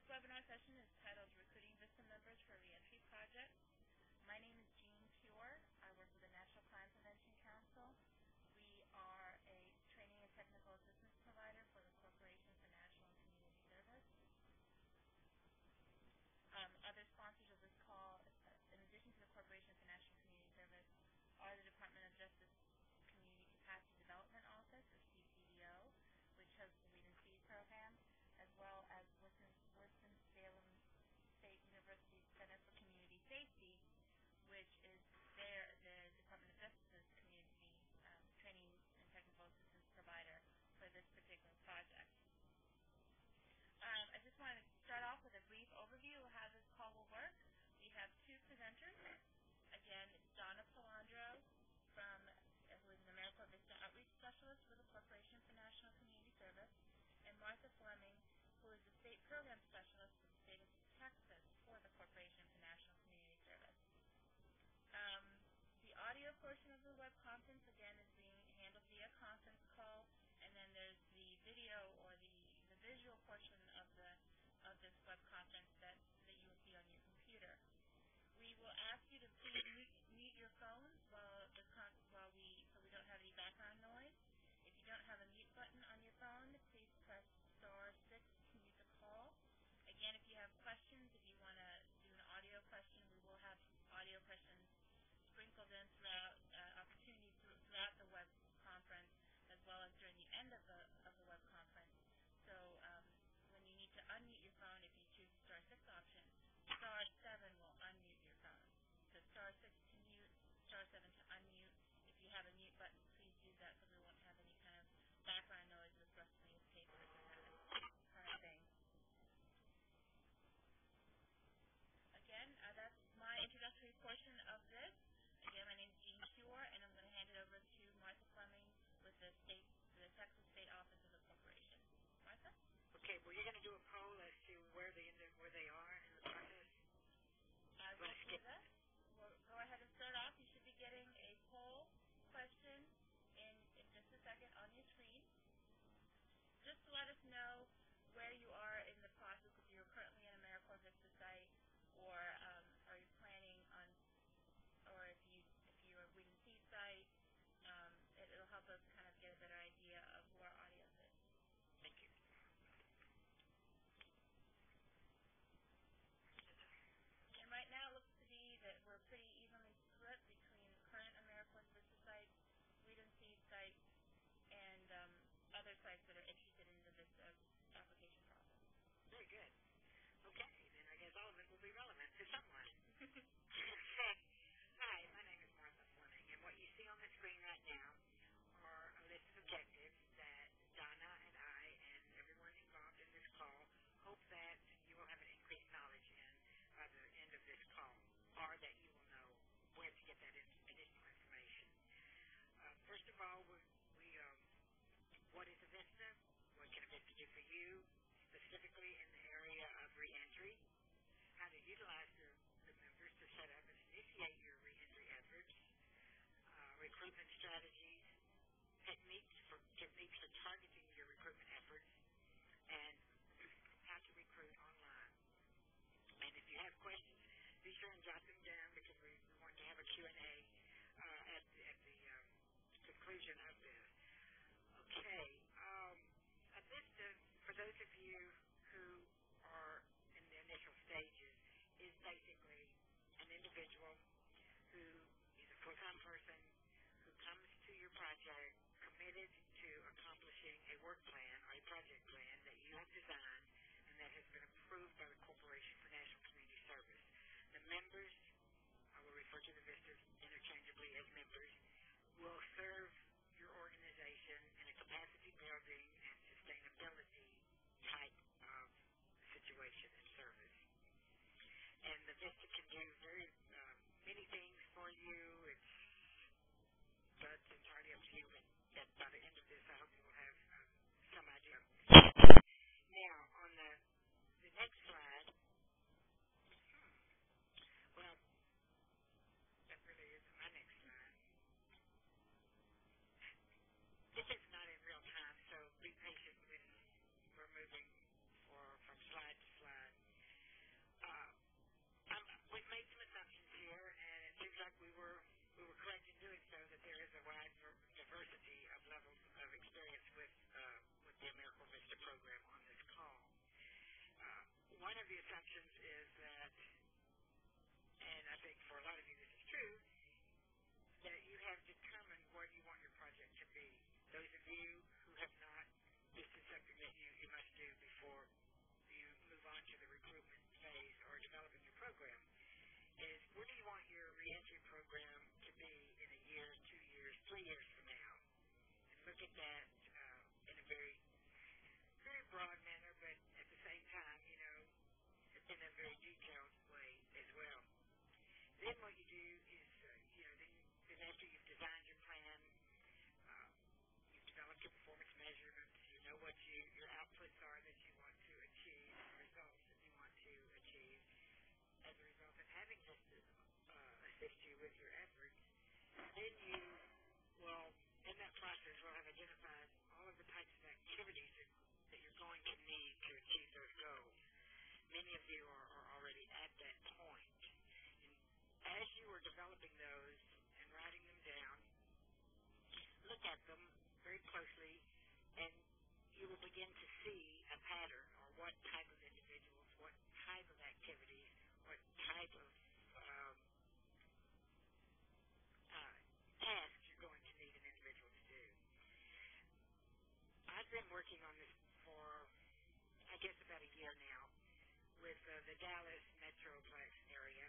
webinar session is titled Recruiting VISTA Members for Reentry Project. My name is Jean Pure. I work with the National Crime Prevention Council. We are a training and technical assistance provider for the Corporation for National and Community Service. Other sponsors of this call, in addition to the Corporation for National and Community Service, are the Department of Justice Community Capacity Development Office, or CCDO, which hosts the Reentry program, as well as Winston-Salem State University Center for Community Safety, which is the Department of Justice's community training and technical assistance provider for this particular project. I just want to start off with a brief overview of how this call will work. We have two presenters. Again, it's Donna Polandro, who is an AmeriCorps VISTA Outreach Specialist for the Corporation for National Community Service, and Martha Fleming, who is the State Program Specialist for the state of Texas for the Corporation for National Community Service. The audio portion of the web conference, again, is being handled via conference call, and then there's the video or the visual portion of this web conference that you will see on your computer. We will ask you to please mute your phones so we don't have any background noise. If you don't have a mute button on your phone, please press *6 to mute the call. Again, if you have questions, if you want to do an audio question, we will have audio questions sprinkled in throughout opportunities throughout the web conference, as well as during the end of the web conference. So when you need to unmute your phone, if you choose the *6 option, *7 will unmute your phone. So *6 to mute, *7 to unmute. If you have a mute button, please use that so we won't have any kind of background noise with rustling of paper kind of thing. Again, that's my introductory portion of this. Again, my name is Jean Pure, and I'm going to hand it over to Martha Fleming with the Texas State Office of the Corporation. Martha? Okay, well, you're going to do a poll as to where they are in the process. I will do that. We'll go ahead and start off. You should be getting a poll question in just a second on your screen. Just to let us know where you are in the process, if you're currently in AmeriCorps VISTA site, or are you planning on, or if you're a Whedon Seed site, it'll help us kind of get a better idea of who our audience is. Thank you. And right now it looks to be that we're pretty evenly split between current AmeriCorps VISTA sites, Whedon Seed sites, and other sites that are interested in the VISTA application process. Very good. Okay, then I guess all of it will be relevant to someone. Hi, my name is Martha Fleming, and what you see on the screen right now are a list of objectives that Donna and I and everyone involved in this call hope that you will have an increased knowledge in by the end of this call, or that you will know where to get that additional information. First of all, what is a VISTA? What can a VISTA do for you, specifically in the area of reentry? How to utilize the members to set up and initiate your reentry efforts, recruitment strategies, techniques for targeting your recruitment efforts, and how to recruit online. And if you have questions, be sure and jot them down, because we want to have a Q&A at the conclusion of this. Okay, a VISTA, for those of you who are in the initial stages, is basically an individual who is a full-time person who comes to your project committed to accomplishing a work plan or a project plan that you have designed and that has been approved by the Corporation for National Community Service. The members, I will refer to the VISTAs interchangeably as members, will serve your organization in a capacity building and sustainability type of situation and service. And the VISTA can do very many things for you. That's entirely up to you, but by the end of this, I hope you will have some idea. Now, on the next slide, well, that really isn't my next slide. This is not in real time, so be patient with me. We're moving from slide to slide. at that in a very, very broad manner, but at the same time, in a very detailed way as well. Then what you do is, then after you've designed your plan, you've developed your performance measurements, you know what your outputs are that you want to achieve, the results that you want to achieve as a result of having this assist you with your efforts. Then you will, in that process, will have identified all of the types of activities that you're going to need to achieve those goals. Many of you are already at that point. And as you are developing those and writing them down, look at them very closely, and you will begin to see a pattern, or what type of individuals, what type of activities, what type of tasks you're going to need an individual to do. I've been working on this for, I guess, about a year now with the Dallas Metroplex area,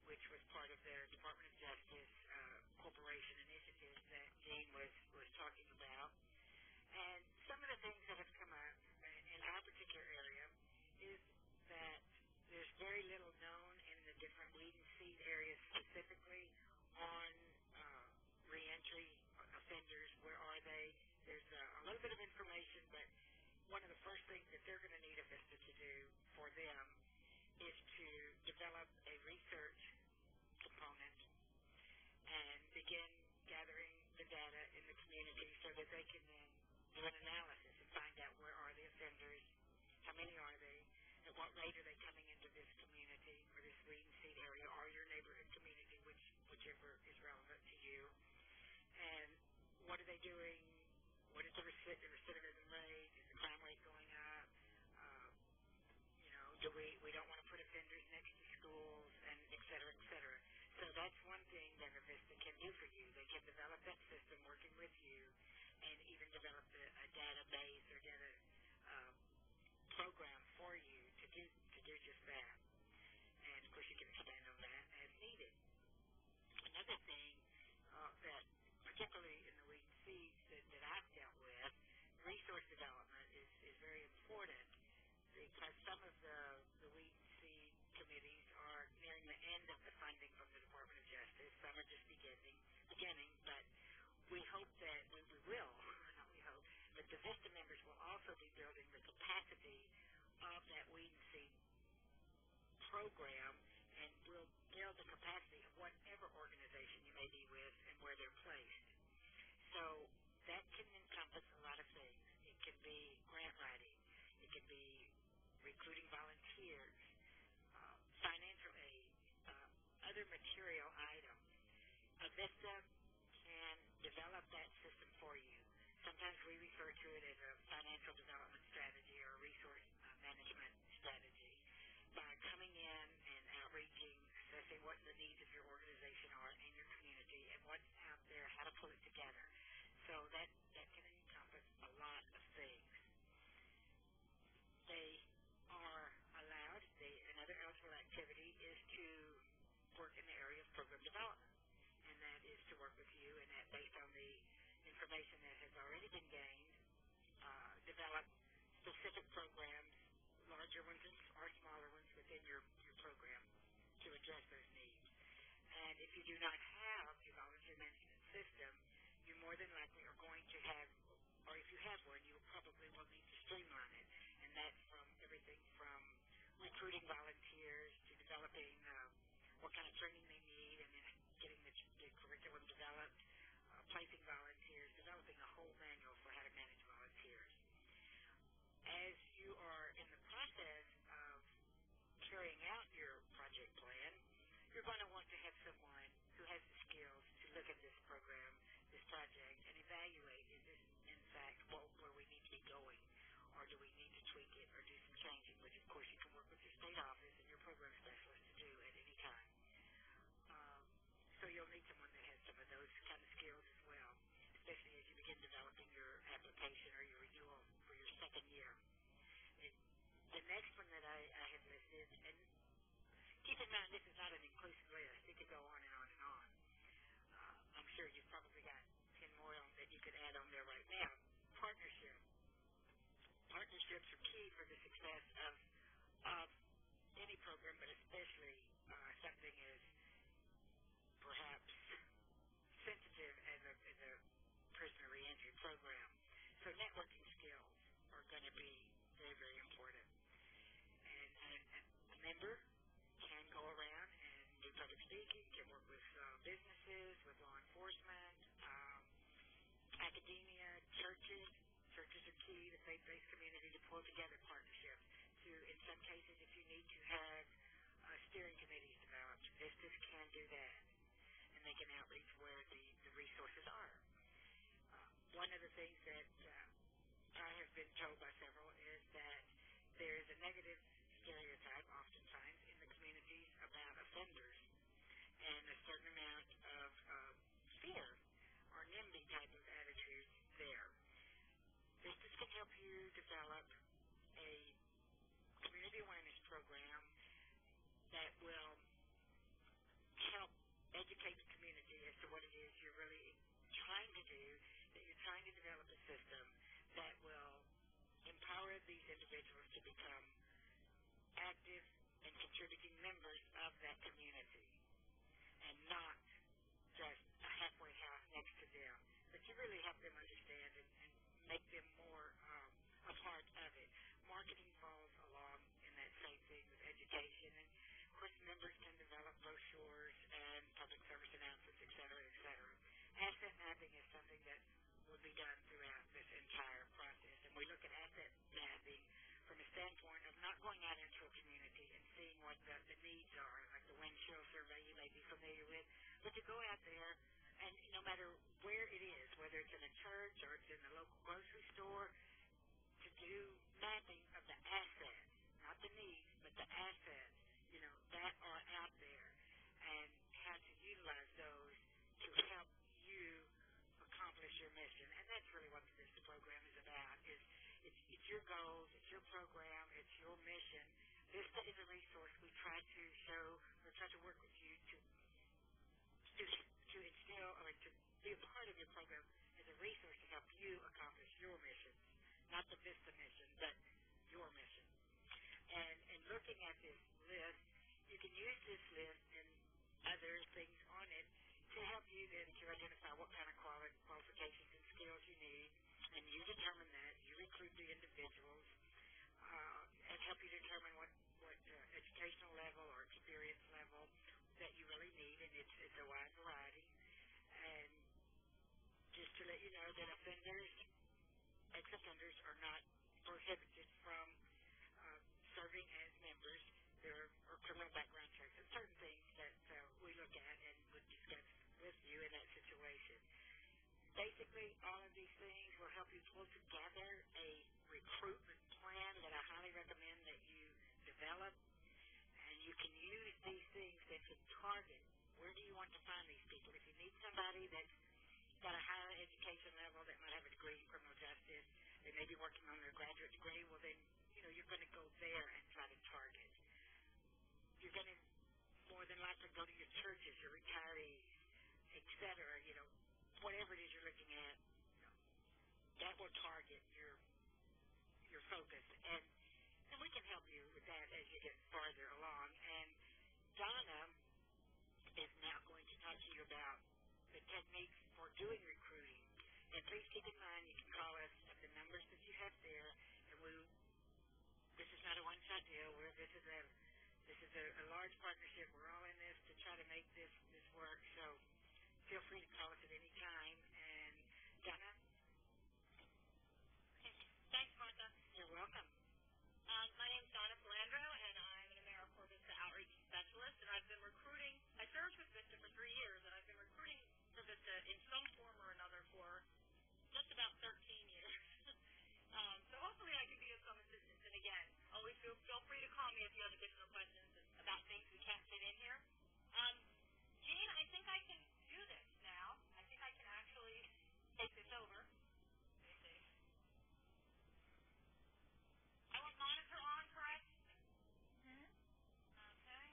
which was part of their Department of Justice corporation initiative that Dean was talking about. And some of the things that have come up in our particular area is that there's very little known in the different weed and seed areas specifically on reentry offenders. Where are they? There's a little bit of information, but one of the first things that they're going to need a VISTA to do for them is to develop a research component and begin gathering the data in the community so that they can then do an analysis and find out where are the offenders, how many are they, at what rate are they coming into this community or this weed and seed area or your neighborhood community, whichever is relevant to you, and what are they doing, what is the recidivism rate, is the crime rate going up, we don't want to put offenders next to schools, and et cetera, et cetera. So that's one thing that a VISTA can do for you. They can develop that system working with you and even develop a database or data program for you to do just that. And, of course, you can expand on that as needed. Another thing that, particularly in the weed and seeds that I've dealt with, resource development is very important, because some of the weed and seed committees are nearing the end of the funding from the Department of Justice. Some are just beginning, but we hope that we will, not we hope, but the VISTA members will also be building the capacity of that weed and seed program, and will build the capacity of whatever organization you may be with and where they're placed. So that can encompass a lot of things. It can be grant writing. It can be recruiting volunteers, financial aid, other material items. A VISTA can develop that system for you. Sometimes we refer to it as a financial development strategy or a resource management strategy. By coming in and outreaching, assessing what the needs of your organization are in your community and what's out there, how to pull it together. So that can encompass a lot of things. They are allowed, another eligible activity is to work in the area of program development. And that is to work with you, and that based on the information that has already been gained, develop specific programs, larger ones or smaller ones within your program to address those needs. And if you do not have a volunteer management system, you more than likely are going to have, or if you have one, you probably will need to streamline it. And that's from everything from recruiting volunteers to developing what kind of training they need, and then getting the curriculum developed, placing volunteers, developing a whole manual for how to manage volunteers. As you are in the process of carrying out your project plan, you're going to want to have someone who has the skills to look at this program, this project, and evaluate, is this in fact where we need to be going, or do we need to tweak it or do some changing, which of course you can work with your state office and your program specialist to do at any time. So you'll need someone that has some of those kind of skills as well, especially as you begin developing your application or your renewal for your second year. The next one that I have listed, and keep in mind this is not an inclusive list. It could go on and on and on. I'm sure you've probably got 10 more that you could add on there right now, partnerships are key for the success of any program, but especially something as perhaps sensitive as a prisoner reentry program. So networking skills are going to be very, very important. And a member can go around and do public speaking, can work with businesses, with law enforcement, academia, churches. Churches are key, the faith-based community, to pull together partnerships. To, in some cases, if you need to have steering committees developed, VISTAs can do that, and they can outreach where the resources are. One of the things that I have been told by several is that there is a negative stereotype oftentimes in the communities about offenders, and a certain amount of fear or NIMBY type of attitude there. VISTAs can help you develop a community awareness program that will help educate the community as to what it is you're really trying to do, that you're trying to develop a system that will empower these individuals to become active and contributing members of that community, and not just a halfway house next to them, but you really help them understand and make them more a part of it. Marketing falls along in that same thing with education, and of course members can develop brochures and public service announcements, et cetera, et cetera. Asset mapping is something that will be done throughout this entire process, and we look at asset mapping from a standpoint of not going out into a community and seeing what the needs are, like the windshield survey you may be familiar with, but to go out there and no matter where it is, whether it's in a church or it's in a local grocery store, to do mapping of the assets, not the needs, but the assets, that are out there, and how to utilize those to help you accomplish your mission. And that's really what the VISTA program is about. It's your goals, it's your program, it's your mission. VISTA is a resource we try to show or try to work with you to instill or to be a part of your program as a resource to help you accomplish your missions. Not the VISTA mission, but your mission. And looking at this list, you can use this list and other things on it to help you then to identify what kind of qualifications and skills you need, and you determine that. You recruit the individuals and help you determine what educational level or experience level that you really need, and it's a wide variety. And just to let you know that ex-offenders are not prohibited from serving as members. There are criminal background checks and certain things that we look at and would discuss with you in that situation. Basically, all of these things will help you pull together a recruitment plan that I highly recommend that you develop, and you can use these things then to target where do you want to find these people. If you need somebody that's got a higher education level that might have a degree in criminal justice, they may be working on their graduate degree, well then, you're going to go there and try to target. You're going to more than likely go to your churches, your retirees, et cetera, whatever it is you're looking at, that will target your focus. And we can help you with that as you get farther along. And Donna is now going to talk to you about the techniques for doing recruiting. And please keep in mind, you can call us at the numbers that you have there, and this is not a one-shot deal. This is a large partnership. We're all in this to try to make this work. So feel free to call us at any time. And Donna? Thanks, Martha. You're welcome. My name's Donna Palandro, and I'm an AmeriCorps VISTA outreach specialist, and I've been recruiting. I served with VISTA for 3 years, and I've been recruiting for VISTA in some form or another for just about 13 years. So hopefully I can be of some assistance. And again, always feel free to call me if you have additional questions about things we can't fit in here. Jean, I think I can do this now. I think I can actually take this over. Let me see. I want monitor on, correct? Mm-hmm. Okay.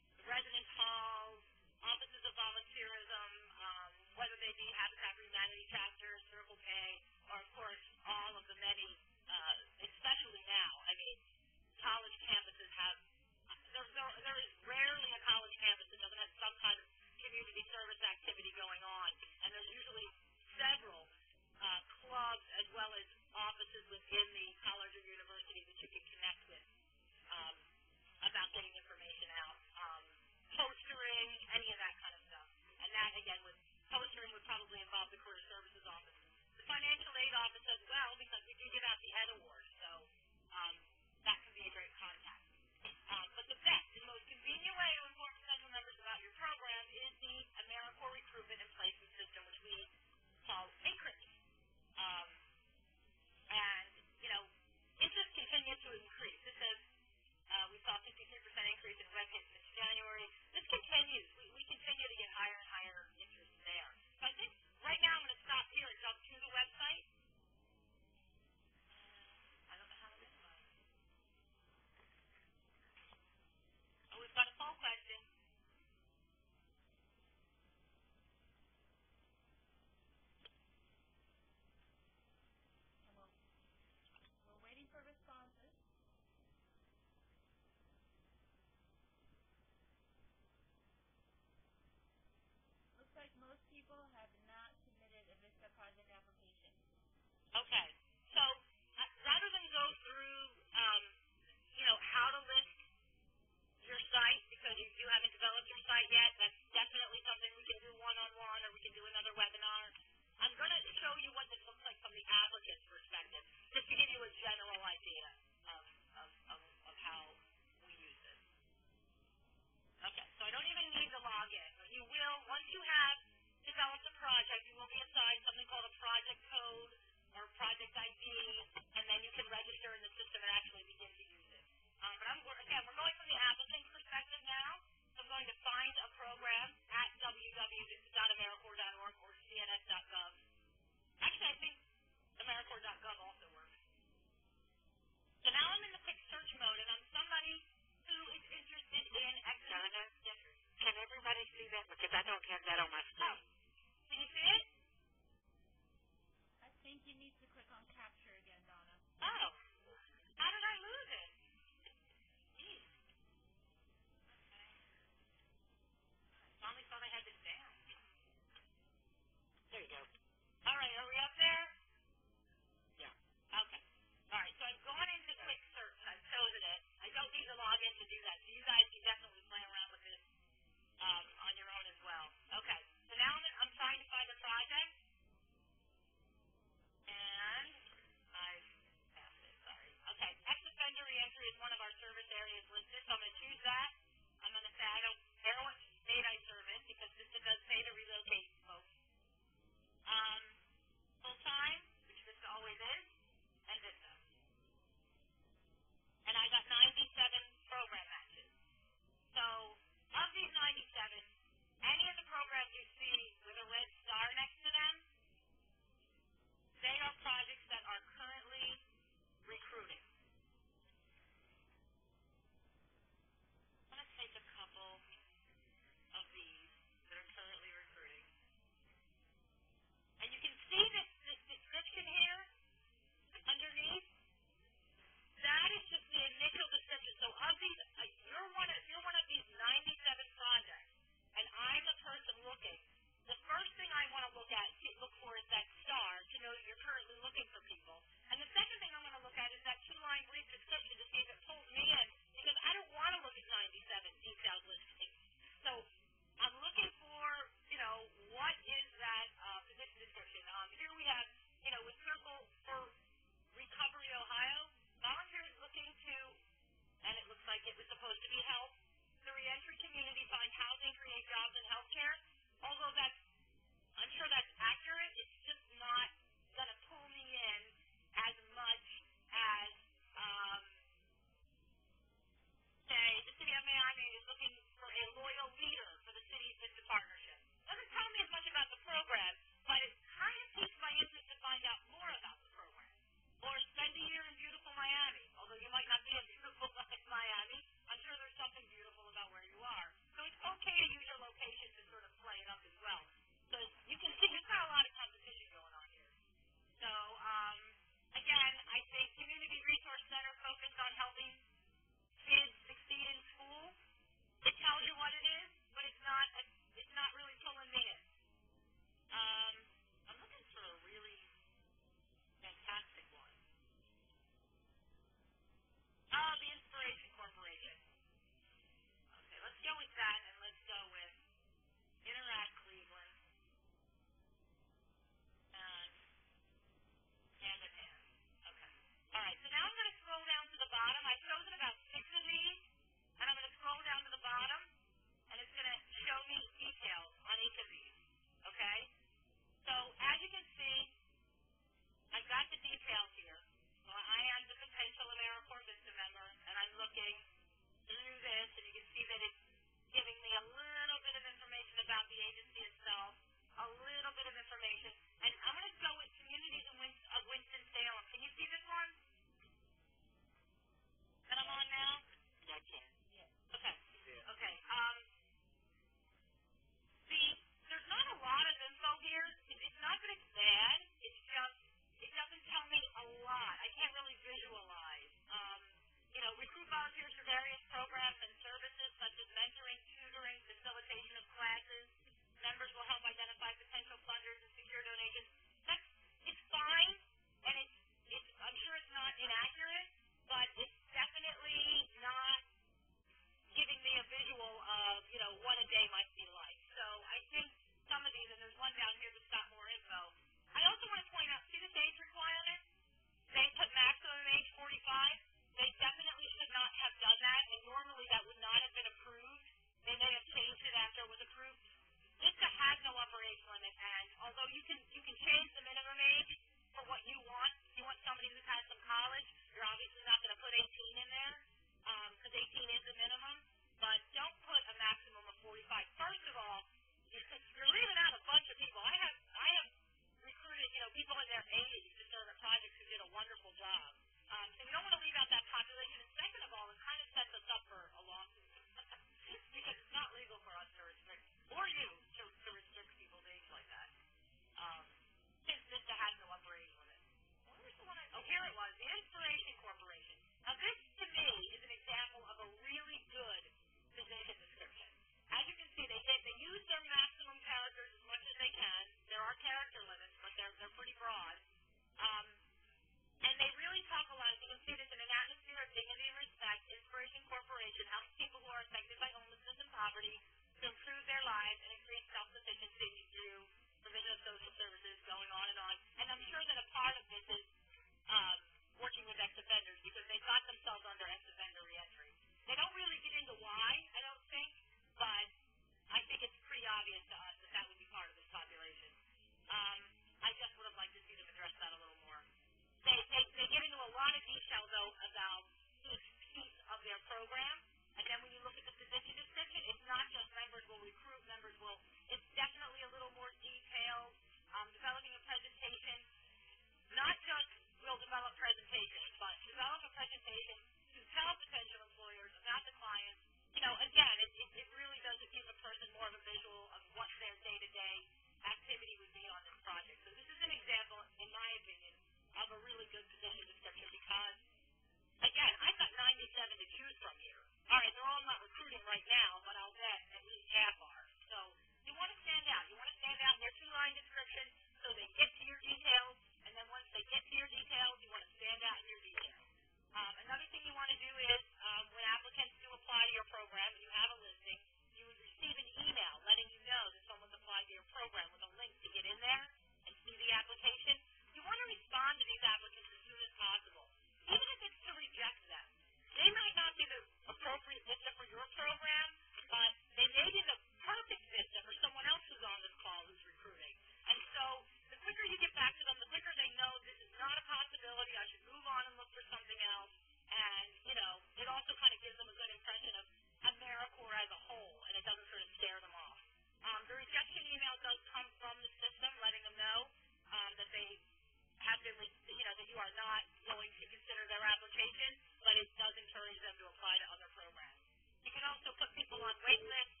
application, but it does encourage them to apply to other programs. You can also put people on wait lists.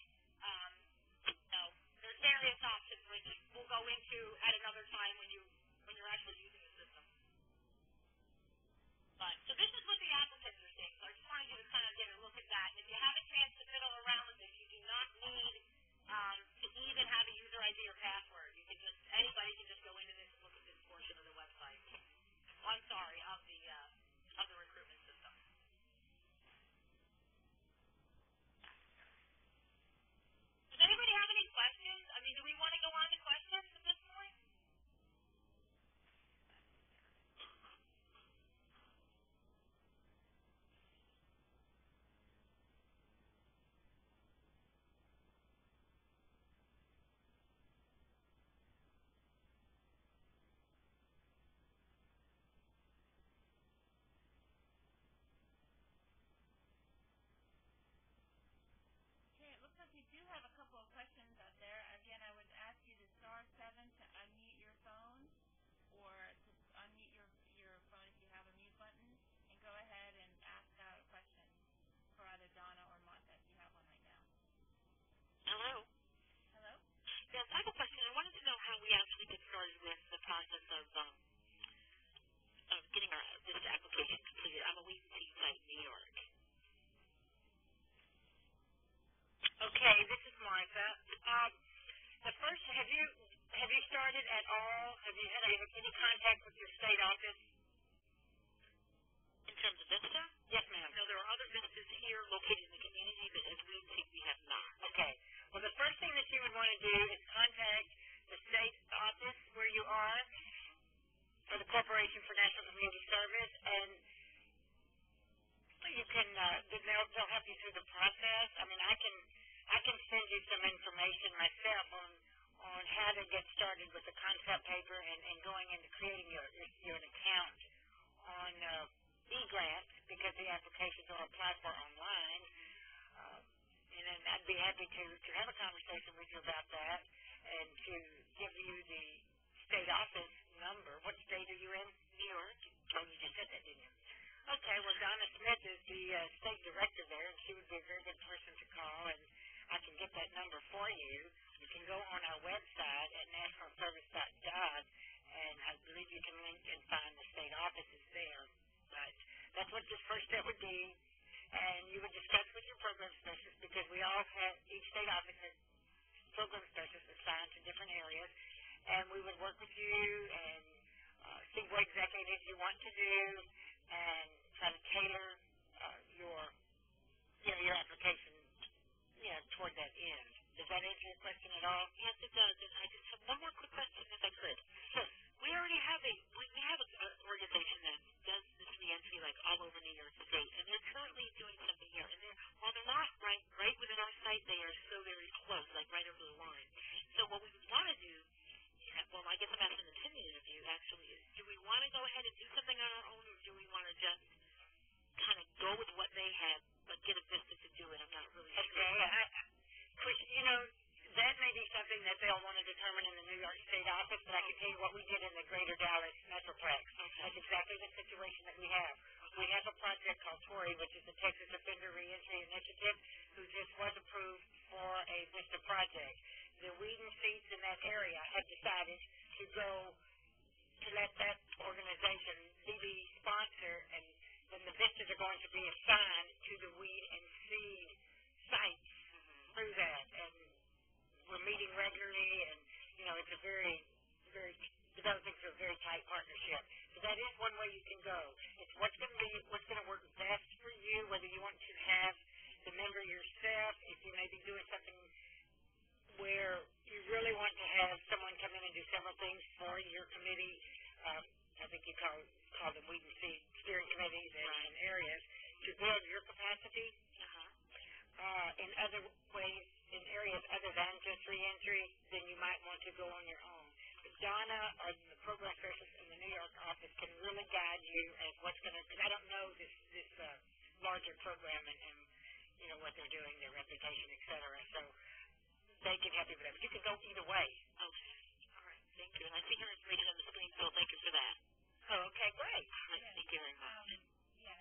There's various options, which we'll go into at another time when you're actually using the system. But so this is what the applicants are saying. So I just wanted you to kind of get a look at that. If you have a chance to fiddle around with this, you do not need to even have a user ID or password. You can anybody can just go into this and look at this portion of the website. I'm sorry, of the recruitment system. Does anybody have any questions? I mean, do we want to go on to questions at this point? Okay, it looks like we do have a couple of questions out there. Again, I would ask you to star 7 to unmute your phone, or to unmute your phone if you have a mute button, and go ahead and ask out a question for either Donna or Martha if you have one right now. Hello. Hello? Yes, I have a question. I wanted to know how we actually get started with the process of getting our VISTA application completed. I'm a wait and see site in New York. Okay, this is Martha. The first, have you started at all? Have you had any contact with your state office? In terms of VISTA? Yes, ma'am. No, there are other VISTAs here located in the community, but as we see, we have not. Okay. Well, the first thing that you would want to do is contact the state office where you are, or the Corporation for National Community Service, and you can, they'll help you through the process. I mean, I can send you some information myself on how to get started with the concept paper and going into creating your account on eGrants, because the applications are applied for online. And then I'd be happy to have a conversation with you about that and to give you the state office number. What state are you in? New York. Oh, you just said that, didn't you? Okay, well, Donna Smith is the state director there, and she would be a very good person to call, and I can get that number for you. You can go on our website at nationalservice.gov, and I believe you can link and find the state offices there. But that's what this first step would be, and you would discuss with your program specialist, because we all have, each state office has program specialists assigned to different areas, and we would work with you and see what exactly it is you want to do, and try to tailor your application toward that end. Does that answer your question at all? Yes, it does. And I just have one more quick question, if I could. Sure. We already have an organization that does this reentry like all over New York State, and they're currently doing something here. And while they're not right within our site, they are so very close, like right over the line. So what we would want to do, well, I guess I'm asking the opinion of you actually, is do we want to go ahead and do something on our own, or do we want to just kind of go with what they have, but get a VISTA to do it? I'm not really sure. Okay, that may be something that they'll want to determine in the New York State office, but I can tell you what we did in the greater Dallas Metroplex. Okay. That's exactly the situation that we have. We have a project called TORI, which is the Texas Offender Reentry Initiative, who just was approved for a VISTA project. The Whedon seats in that area have decided to go to let that organization be the sponsor, and then the VISTAs are going to be assigned to the weed and seed sites through that. And we're meeting regularly, and, it's a very, very, developing to a very tight partnership. So that is one way you can go. It's what's going to work best for you, whether you want to have the member yourself, if you may be doing something where you really want to have someone come in and do several things for your committee. I think you call them weed and seed steering committees in areas to build your capacity. In other ways, in areas other than just reentry, then you might want to go on your own. But Donna, or the program specialist in the New York office, can really guide you as what's going to, because I don't know this larger program and what they're doing, their reputation, et cetera. So they can help you with that. But you can go either way. Okay. All right. Thank you. And I see your information on the screen, so thank you for that. Oh, okay, great. All right. Thank you very much. Yeah.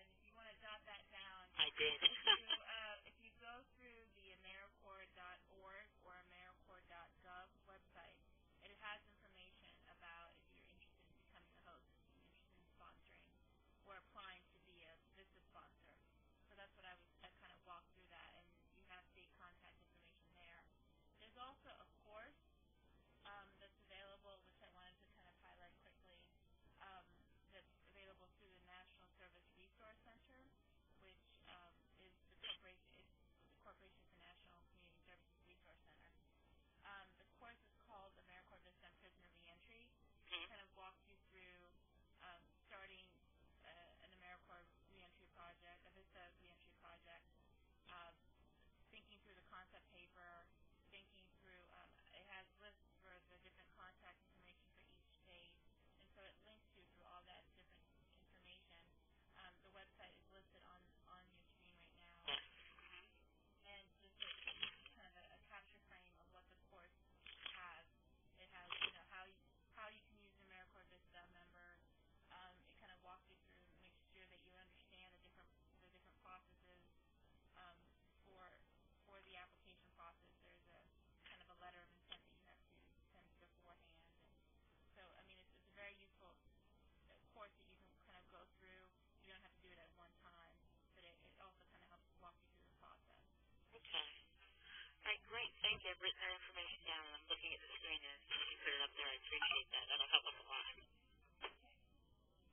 they've written their information down, and I'm looking at the screen, and if you can put it up there, I appreciate that. That'll help us a lot.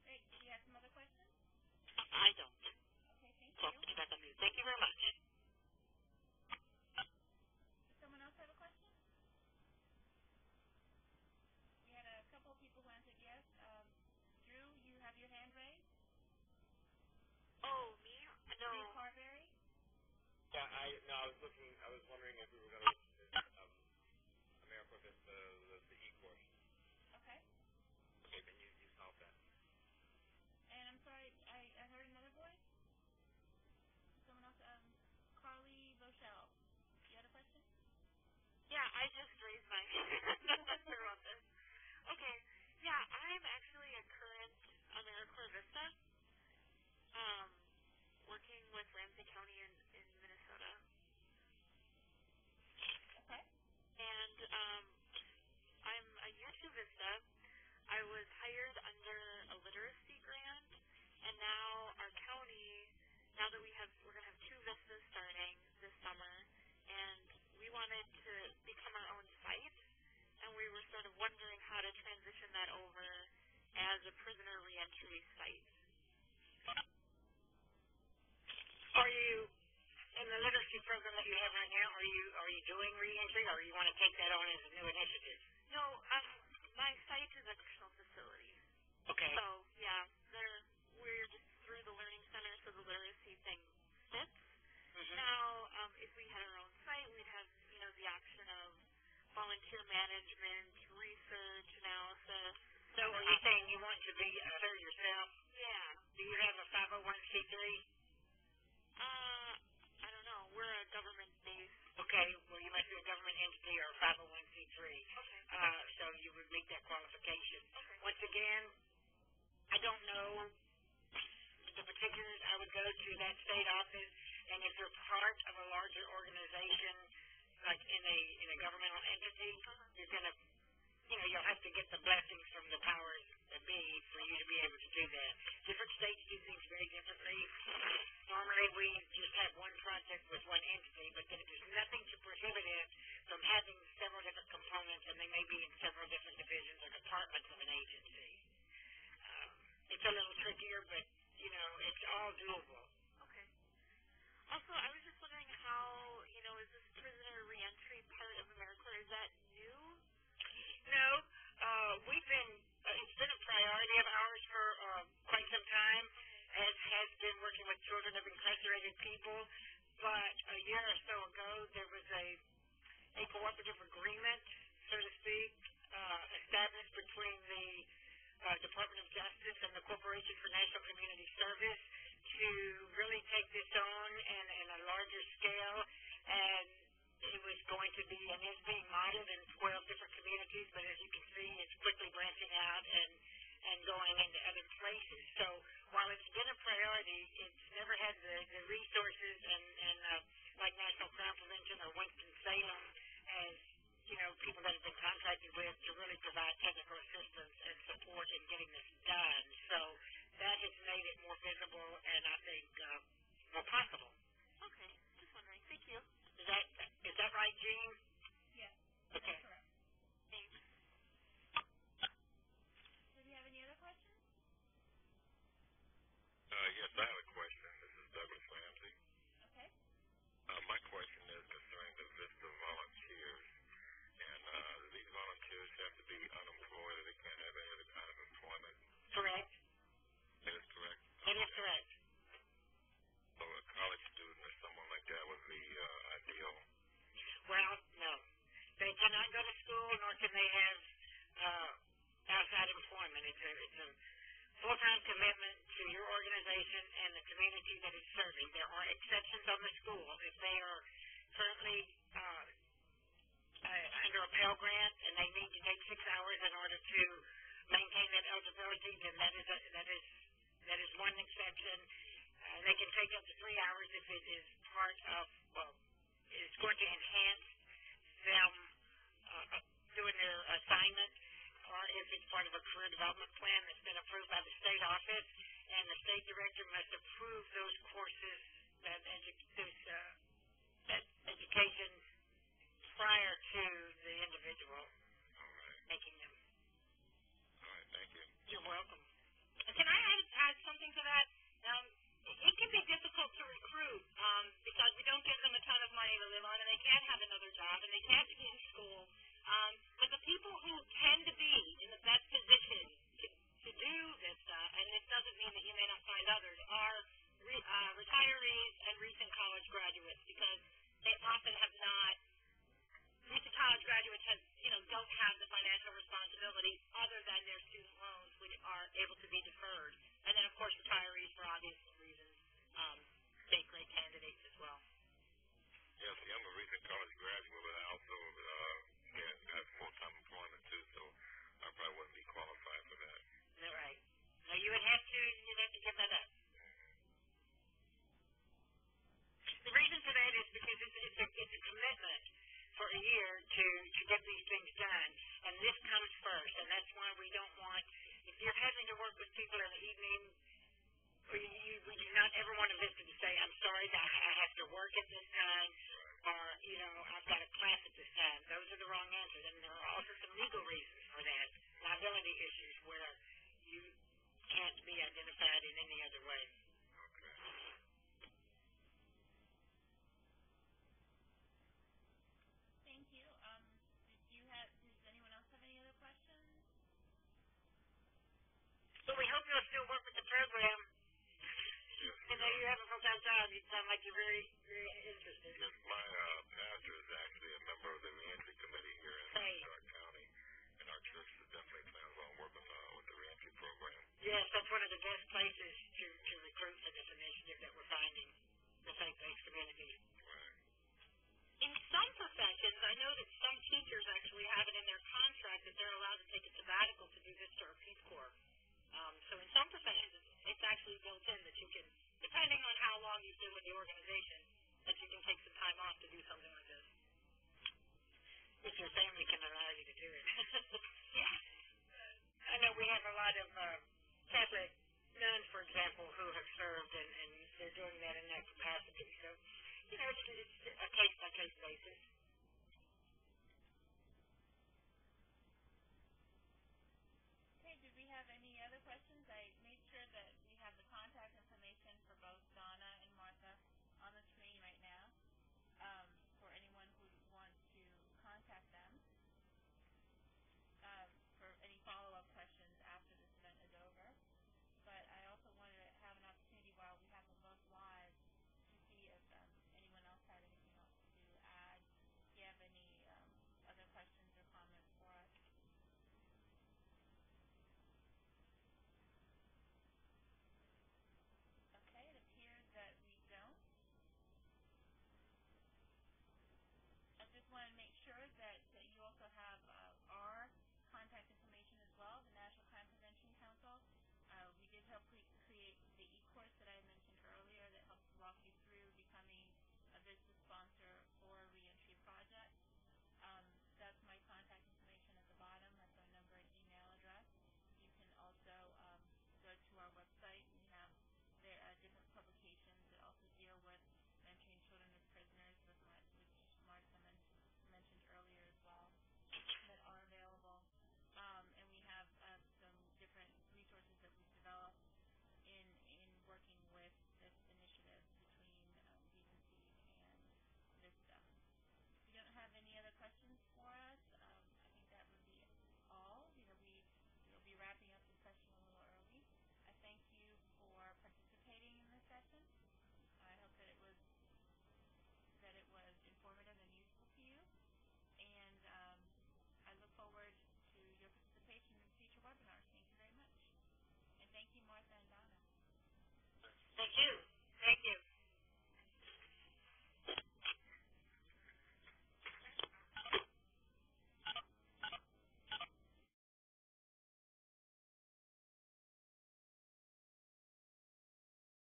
Great. Do you have some other questions? I don't. Okay, thank So, you. put you back on mute. Thank you very much. Does someone else have a question? We had a couple of people who answered yes. Drew, you have your hand raised? Oh, me? No. Drew Carberry? Yeah, I was wondering if we were going to America the E course. Okay. Okay, then you solved that. And I'm sorry, I heard another voice? Someone else, Carly Rochelle. You had a question? Yeah, I just raised my hand. Sorry about this. Okay. Yeah, I'm actually a current AmeriCorps VISTA, working with Ramsey County in Minnesota. Okay. And I'm a year 2 VISTA. I was hired under a literacy grant, and now our county, now that we're going to have 2 VISTAs starting this summer, and we wanted to become our own site, and we were sort of wondering how to transition that over as a prisoner reentry site. Are you in the literacy program that you have right now? Are you doing reentry, or you want to take that on as a new initiative? No, my site is a correctional facility. Okay. So yeah, we're just through the learning center, so the literacy thing fits. Mm-hmm. Now, if we had our own site, we'd have the option of volunteer management, research, analysis. So are you saying you want to be a third yourself? Yeah. Do you have a 501c3? I don't know. We're a government-based. Okay, well, you must be a government entity or a 501c3. Okay. So you would meet that qualification. Okay. Once again, I don't know the particulars. I would go to that state office, and if you're part of a larger organization, like in a governmental entity, you're going to, you'll have to get the blessings from the powers that be for you to be able to do that. Different states do things very differently. Normally, we just have one project with one entity, but then there's nothing to prohibit it from having several different components, and they may be in several different divisions or departments of an agency. It's a little trickier, but, it's all doable. Okay. Also, I was just wondering how, is this prisoner reentry part of AmeriCorps, is that new? No, it's been a priority of ours for quite some time, as has been working with children of incarcerated people. But a year or so ago, there was a cooperative agreement, so to speak, established between the Department of Justice and the Corporation for National Community Service to really take this on in a larger scale, and it was going to be and is being modeled in 12 different communities, but as you can see, it's quickly branching out and going into other places. So while it's been a priority, it's never had the resources and like National Crime Prevention or Winston-Salem as people that have been contracted with to really provide technical assistance and support in getting this done. So that has made it more visible and I think more possible. Okay, just wondering. Thank you. Is that right, Jean? Yes. Okay. That's correct. Thanks. Do you have any other questions? Yes, I have a question. This is Douglas Ramsey. Okay. My question is concerning the VISTA volunteers. And these volunteers have to be unemployed, or they can't have any other kind of employment. Correct. That is correct? It is correct. So a college student or someone like that would be ideal? Well, no. They cannot go to school, nor can they have outside employment. It's a full-time commitment to your organization and the community that it's serving. There are exceptions on the school. If they are currently under a Pell Grant and they need to take 6 hours in order to maintain that eligibility, then that is one exception. They can take up to 3 hours if it is part of, it's going to enhance them doing their assignment, or if it's part of a career development plan that's been approved by the state office, and the state director must approve those courses, that education prior to the individual All right. making them. All right, thank you. You're welcome. Can I add something to that? It can be difficult to recruit because we don't give them a ton of money to live on, and they can't have another job, and they can't be in school. But the people who tend to be in the best position to do VISTA, and this doesn't mean that you may not find others, are retirees and recent college graduates, because they often have not. Recent college graduates don't have the financial responsibility other than their student loans, which are able to be deferred. And then, of course, retirees, for obvious reasons, make great candidates as well. Yes, I'm a recent college graduate, but I also have full-time employment too, so I probably wouldn't be qualified for that. Is that right? Now, you'd have to give that up. The reason for that is because it's a commitment for a year to get these things done, and this comes first, and that's why we don't want, if you're having to work with people in the evening, we do not ever want a visitor to say, I'm sorry, I have to work at this time, or, I've got a class at this time. Those are the wrong answers, and there are also some legal reasons for that, liability issues where you can't be identified in any other way. Okay. Thank you. Does anyone else have any other questions? So we hope you'll still work with the program. Yes. And though you have a full-time job, you sound like you're very, very interested. Yes, my pastor is actually a member of the Reentry committee here in Stark County, and our church definitely plans on working with the Reentry program. Yes, that's one of the best places to recruit for this initiative that we're finding, the faith-based community. Right. In some professions, I know that some teachers actually have it in their contract that they're allowed to take a sabbatical to do VISTA or Peace Corps. So in some professions, it's actually built in that you can, depending on how long you've been with the organization, that you can take some time off to do something like this. If your family can allow you to do it. Yeah. I know we have a lot of Catholic nuns, for example, who have served, and they're doing that in that capacity. So, it's a case-by-case basis.